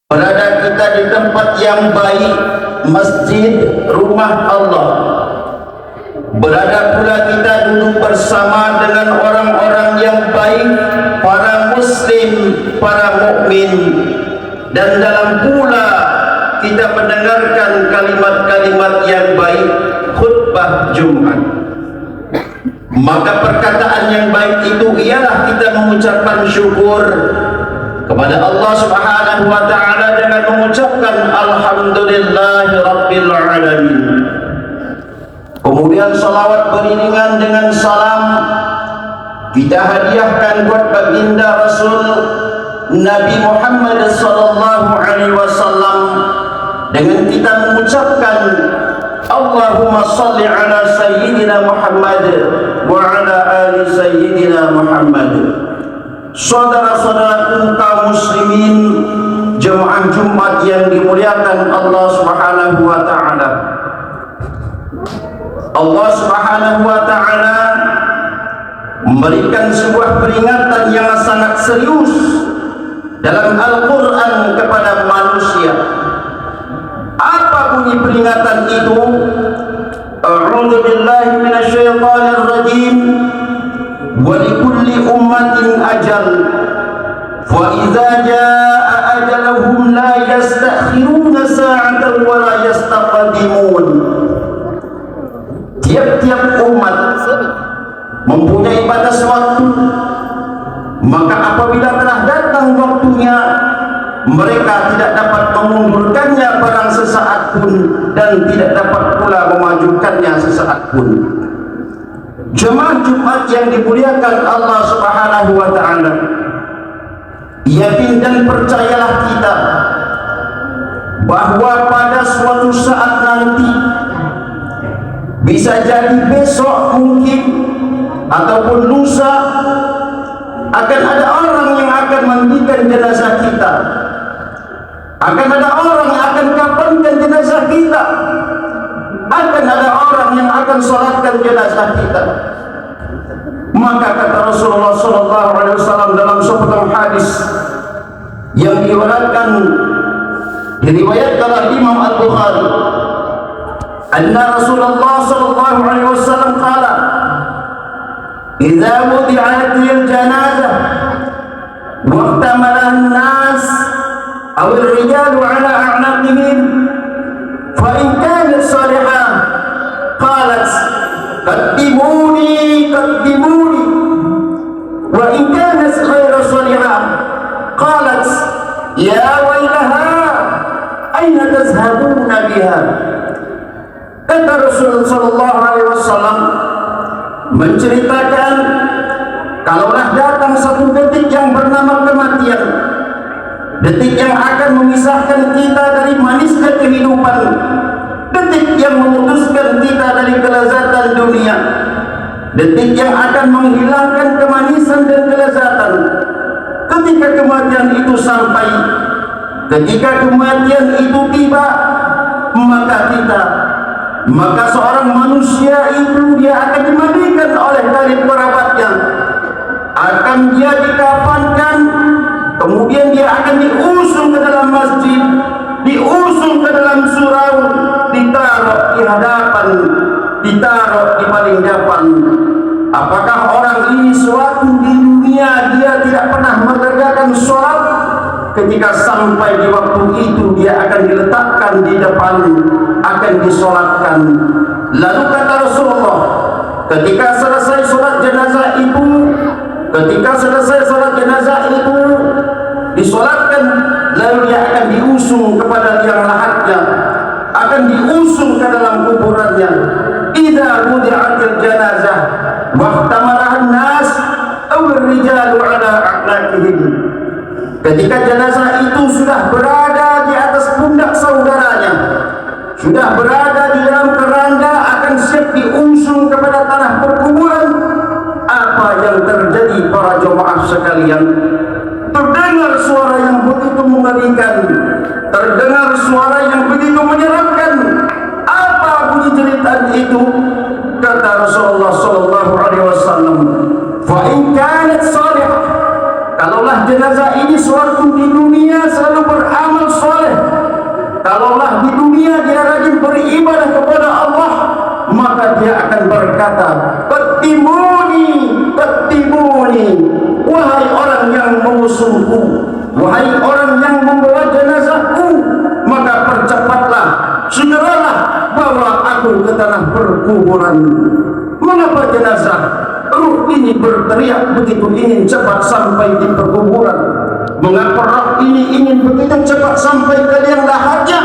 Berada kita di tempat yang baik, masjid, rumah Allah. Berada pula kita duduk bersama dengan orang-orang yang baik, para muslim, para mukmin. Dan dalam pula kita mendengarkan kalimat-kalimat yang baik, khutbah Jumat. Maka perkataan yang baik itu ialah kita mengucapkan syukur kepada Allah Subhanahu wa ta'ala dengan mengucapkan alhamdulillahi rabbil alamin. Kemudian salawat beriringan dengan salam kita hadiahkan buat baginda Rasul Nabi Muhammad sallallahu alaihi wasallam dengan kita mengucapkan Allahumma salli ala sayyidina Muhammad wa ala ali sayyidina Muhammad. Saudara-saudaraku kaum muslimin, jemaah Jumat yang dimuliakan Allah Subhanahu wa ta'ala. Allah Subhanahu wa ta'ala memberikan sebuah peringatan yang sangat serius dalam Al-Quran kepada manusia. Apa bunyi peringatan itu? A'udzu billahi minasyaitonir rajim. Wa likulli ummatin ajal fa idza jaa ajaluhum la yastakhiruna sa'atan wa la yastaqdimun. Tiap-tiap umat mempunyai batas waktu, maka apabila telah datang waktunya mereka tidak dapat memundurkannya barang sesaat pun dan tidak dapat pula memajukannya sesaat pun. Jemaah Jumat yang dimuliakan Allah Subhanahu wa ta'ala, yakin dan percayalah kita bahwa pada suatu saat nanti, bisa jadi besok mungkin ataupun lusa, akan ada orang yang akan mandikan jenazah kita, akan ada orang yang akan kafankan jenazah kita, akan ada orang yang akan salatkan jenazah kita. Maka kata Rasulullah sallallahu alaihi wasallam dalam sebuah hadis yang diriwayatkan oleh Imam Al-Bukhari, anna Rasulullah sallallahu alaihi wasallam qala idza wudi'atil janazah wa ihtamalaha an-nas aw ar-rijalu ala a'naqihim fa in kanat salihah qalat qaddimuni qaddimuni wa in kanat ghayra salihah qalat ya waylaha aina tazhabuna biha. Kata Rasulullah sallallahu alaihi wasallam menceritakan, kalaulah datang satu detik yang bernama kematian, detik yang akan memisahkan kita dari manisnya kehidupan, detik yang memutuskan kita dari kelezatan dunia, detik yang akan menghilangkan kemanisan dan kelezatan. Ketika kematian itu sampai, ketika kematian itu tiba, maka seorang manusia itu dia akan dimandikan oleh karib kerabatnya, akan dia dikafankan, kemudian dia akan diusung ke dalam masjid, diusung ke dalam surau, ditaruh di hadapan, ditaruh di paling depan. Apakah orang ini suatu di dunia dia tidak pernah mengerjakan sholat? Ketika sampai di waktu itu dia akan diletakkan di depan, akan disolatkan. Lalu kata Rasulullah, ketika selesai solat jenazah itu, disolatkan, lalu dia akan diusung kepada liang lahatnya, akan diusung ke dalam kuburannya. Idza wudi'atil janazah wa ihtamalaha an-nas aw ar-rijalu ala a'naqihim. Ketika jenazah itu sudah berada di atas pundak saudaranya, sudah berada di dalam keranda, akan siap diusung kepada tanah perkuburan, apa yang terjadi para jemaah sekalian? Terdengar suara yang begitu mengerikan, terdengar suara yang begitu menyeramkan. Apa bunyi jeritan itu? Kata Rasulullah sallallahu alaihi wasallam, fa in kanat salihah, kalaulah jenazah ini suatu di dunia selalu beramal soleh, berkata, "Qaddimuni, qaddimuni." Wahai orang yang mengusungku, wahai orang yang membawa jenazahku, maka percepatlah, segeralah bawa aku ke tanah perkuburan. Mengapa jenazah ruh ini berteriak begitu ingin cepat sampai di perkuburan? Mengapa roh ini ingin begitu cepat sampai ke liang lahatnya?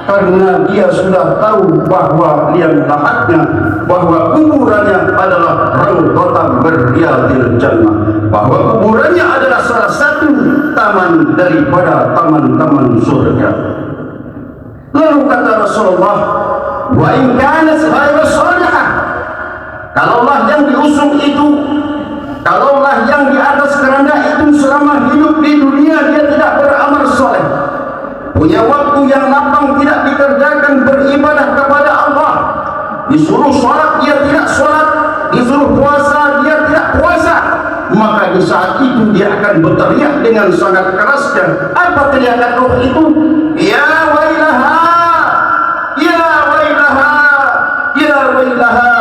Karena dia sudah tahu bahwa liang lahatnya, bahwa kuburannya adalah raudhatan riyadil jannah, bahwa kuburannya adalah salah satu taman daripada taman-taman surga. Lalu kata Rasulullah, "Wa in kanat ghairu salihah." Kalaulah yang diusung itu, kalaulah yang di atas keranda itu selama hidup di dunia dia tidak beramal soleh, punya waktu yang lapang tidak dikerjakan beribadah kepada Allah, disuruh sholat dia tidak sholat, disuruh puasa dia tidak puasa, maka di saat itu dia akan berteriak dengan sangat kerasnya. Apa teriakan roh itu? Ya wailaha, ya wailaha, ya wailaha,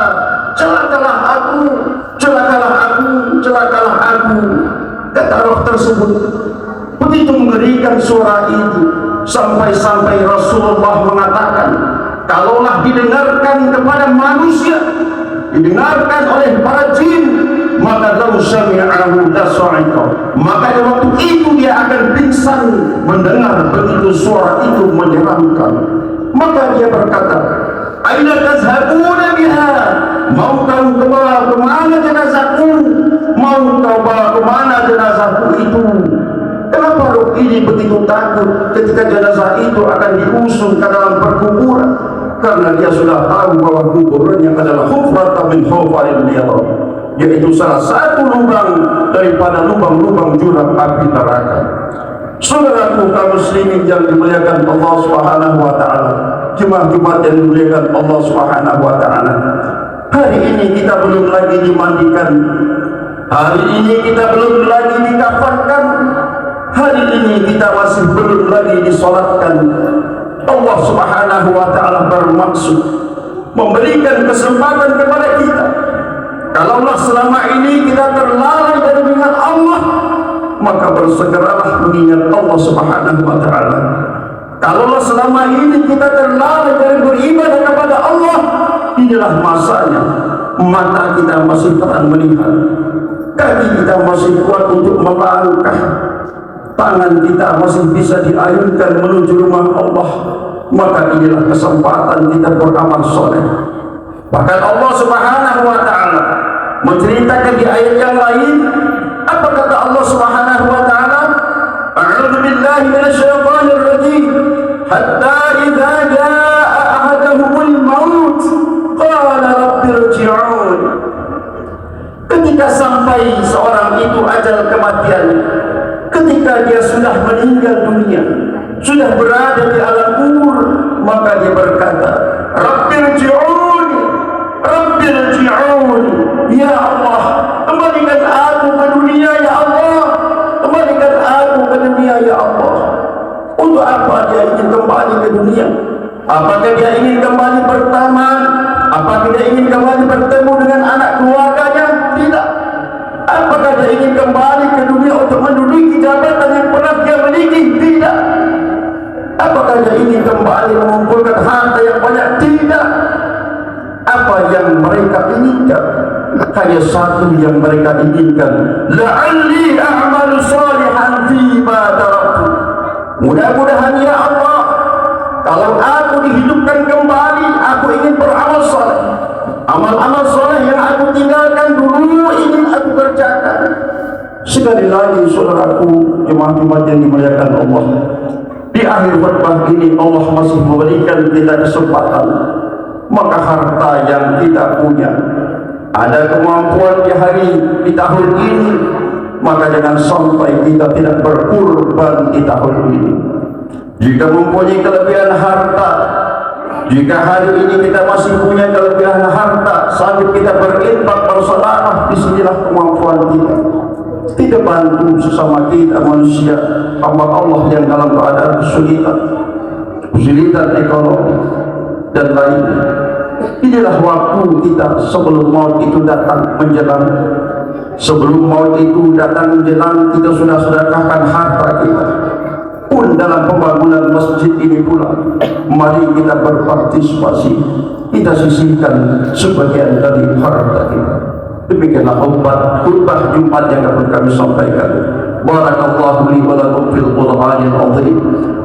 celakalah aku, celakalah aku, celakalah aku. Kata roh tersebut. Begitu mengerikan suara itu, sampai-sampai Rasulullah mengatakan, kalaulah didengarkan kepada manusia, didengarkan oleh para jin, maka lau sami'ahu lasa'iqa, maka di waktu itu dia akan pingsan mendengar begitu suara itu menyeramkan. Maka dia berkata, "Aina tazhabuna biha?" Mau kau bawa kemana jenazahku? Mau kau bawa kemana jenazahku itu? Kenapa roh ini begitu takut ketika jenazah itu akan diusung ke dalam perkuburan? Karena dia sudah tahu bahwa kuburannya adalah hufratan min hufaril nar, yaitu salah satu lubang daripada lubang-lubang jurang api neraka. Saudaraku kaum muslimin yang dimuliakan Allah Subhanahu wa taala, jemaah-jemaah yang dimuliakan Allah Subhanahu wa taala, hari ini kita belum lagi dimandikan, hari ini kita belum lagi dikafankan, hari ini kita masih belum lagi disolatkan. Allah Subhanahu wa taala bermaksud memberikan kesempatan kepada kita. Kalaulah selama ini kita terlalai dari mengingat Allah, maka bersegeralah mengingat Allah Subhanahu wa taala. Kalaulah selama ini kita terlalai dari beribadah kepada Allah, inilah masanya. Mata kita masih terang melihat, kaki kita masih kuat untuk melangkah, tangan kita masih bisa diayunkan menuju rumah Allah, maka inilah kesempatan kita beramal soleh. Bahkan Allah Subhanahu wa taala menceritakan di ayat yang lain, apa kata Allah Subhanahu wa taala? A'udzu billahi minasyaitonir rajim. Hatta idza jaa ahaduhumul maut qala rabbi irji'un. Ketika sampai seorang itu ajal kematian, ketika dia sudah meninggal dunia, sudah berada di alam kubur, maka dia berkata, Rabbi irji'un, Rabbi irji'un, ya Allah, kembalikan aku ke dunia ya Allah, kembalikan aku ke dunia ya Allah. Untuk apa dia ingin kembali ke dunia? Apakah dia ingin kembali berteman? Apakah dia ingin kembali bertemu dengan anak keluarganya? Tidak. Apakah dia ingin kembali ke dunia untuk menduduki jabatan yang pernah dia miliki? Tidak. Apakah dia ingin kembali mengumpulkan harta yang banyak? Tidak. Apa yang mereka inginkan? Hanya satu yang mereka inginkan, la'alli a'malu salihan fima taraktu. Mudah-mudahan ya Allah, kalau aku dihidupkan kembali, aku ingin beramal saleh. Amal-amal saleh yang aku tinggalkan dulu ingin aku kerjakan. Sekali lagi saudaraku, jemaah-jemaah yang dimuliakan Allah, di akhir khutbah ini Allah masih memberikan kita kesempatan. Maka harta yang kita punya, ada kemampuan di tahun ini, maka jangan sampai kita tidak berkurban di tahun ini. Jika mempunyai kelebihan harta, jika hari ini kita masih punya kelebihan harta, sambil kita berinfak bersedekah, disinilah kemampuan kita. Tidak bantu sesama kita manusia, hamba Allah yang dalam keadaan kesulitan ekonomi dan lainnya. Inilah waktu kita sebelum maut itu datang menjelang. Sebelum maut itu datang menjelang, kita sudah sedekahkan harta kita. Pun dalam pembangunan masjid ini pula, mari kita berpartisipasi. Kita sisihkan sebagian dari harta kita. Demikianlah khutbah Jumat yang dapat kami sampaikan. Barakallahu li wa lakum fil Qur'anil azim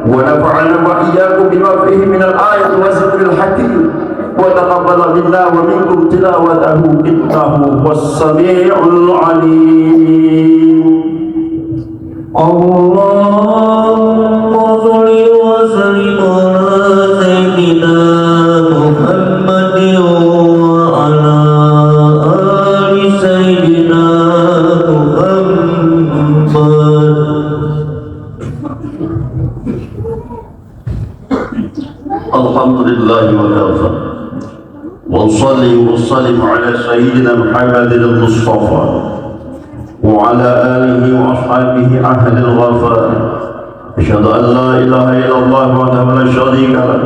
wa nafa'ana wa iyyakum bima fihi min al-ayati wa zikril hakim wa taqabbal minna wa minkum tilawatahu innahu was-sami'ul 'alim. Allahumma shalli wa sallim ala sayyidina Muhammadin wa ala ali sayyidina Muhammad. Alhamdulillah wa kafa wa salli wa sallim ala sayyidina Muhammadin al-Mustafa وعلى آله وأصحابه أهل الغفار. أشهد أن لا إله إلا الله وحده لا شريك له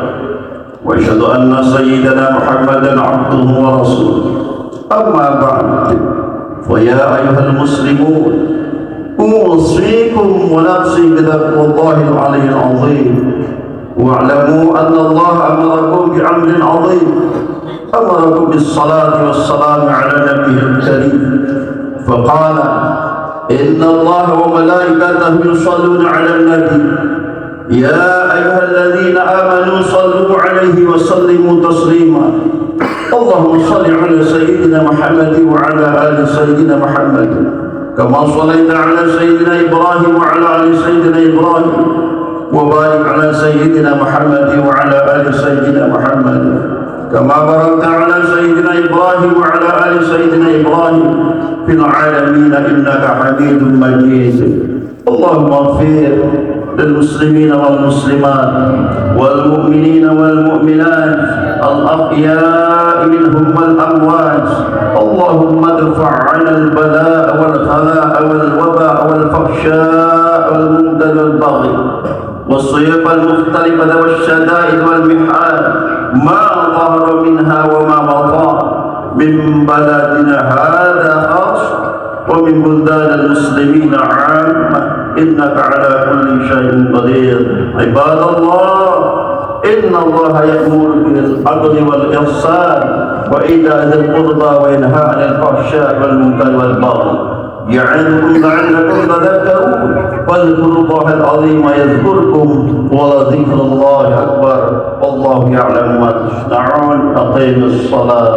وأشهد أن سيدنا محمدا عبده ورسوله. أما بعد فيا أيها المسلمون أوصيكم ونفسي بتقوى الله العلي العظيم واعلموا أن الله أمركم بأمر عظيم أمركم بالصلاة والسلام على نبيه الكريم فقال إن الله وملائكته يصلون على النبي يا أيها الذين آمنوا صلوا عليه وسلموا تسليما. اللهم صل على سيدنا محمد وعلى آل سيدنا محمد كما صليت على سيدنا إبراهيم وعلى آل سيدنا إبراهيم وبارك على سيدنا محمد وعلى آل سيدنا محمد كما باركت على سيدنا إبراهيم وعلى آل سيدنا إبراهيم في العالمين إنك حميد مجيد. اللهم اغفر للمسلمين والمسلمات والمؤمنين والمؤمنات الأحياء منهم والأموات. اللهم ادفع عنا البلاء والخلاء والوباء والفحشاء والمنكر والبغي والصيغ المختلفة والشدائد والمحال ما ظهر منها وما بطن من بلدنا هذا خاصة ومن بلدان المسلمين عامة إنك على كل شيء قدير. عباد الله إن الله يأمر بالعدل والإحسان وإيتاء ذي القربى وينهى عن الفحشاء والمنكر والبغي يعظكم لعلكم تذكرون. واذكروا الله العظيم يذكركم ولذكر الله أكبر والله يعلم ما تصنعون. أقيموا الصلاة.